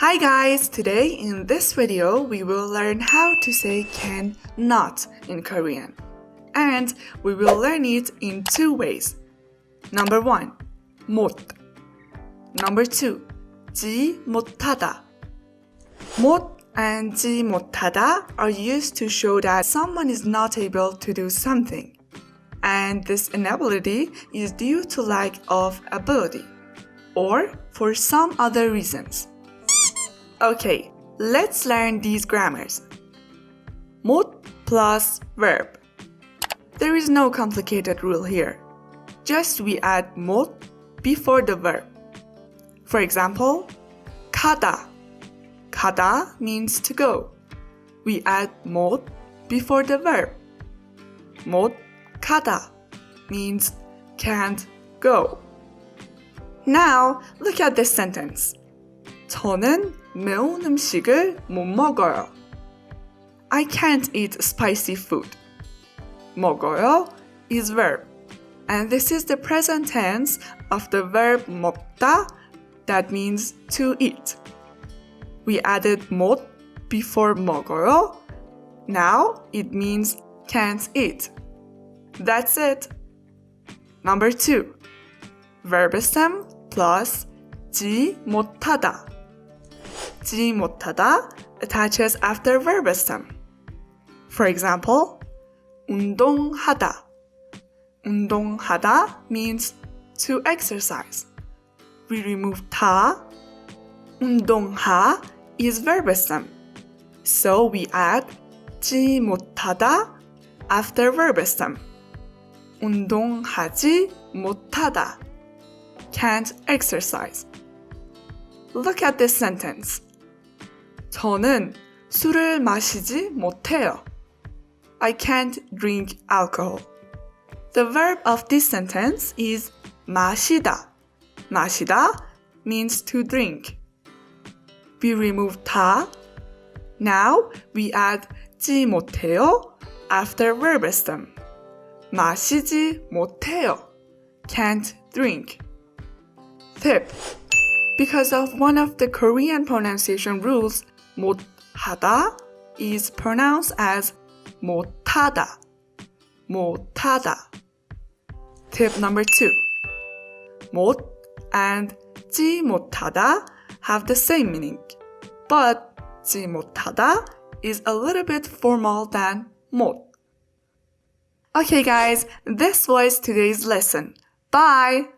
Hi guys! Today in this video, we will learn how to say can not in Korean. And we will learn it in two ways. Number 1, 못. Number 2, 지 못하다. 못 and 지 못하다 are used to show that someone is not able to do something. And this inability is due to lack of ability or for some other reasons. Okay, let's learn these grammars. 못 plus verb. There is no complicated rule here. Just we add 못 before the verb. For example, 가다. 가다 means to go. We add 못 before the verb. 못 가다 means can't go. Now, look at this sentence. 저는 매운 음식을 못 먹어요. I can't eat spicy food. 먹어요 is verb, and this is the present tense of the verb 먹다, that means to eat. We added 못 before 먹어요. Now it means can't eat. That's it. Number 2. Verbism plus 지 못하다. 지 못하다 attaches after verbism. For example, 운동하다. 운동하다 means to exercise. We remove 다. 운동하 is verbism. So we add 지 못하다 after verbism. 운동하지 못하다. Can't exercise. Look at this sentence. 저는 술을 마시지 못해요. I can't drink alcohol. The verb of this sentence is 마시다. 마시다 means to drink. We remove 다. Now we add 지 못해요 after verbism. 마시지 못해요. Can't drink. Tip. Because of one of the Korean pronunciation rules, 못하다 is pronounced as 못하다. 못하다. Tip number 2. 못 and 지 못하다 have the same meaning, but 지 못하다 is a little bit formal than 못. Okay guys, this was today's lesson. Bye!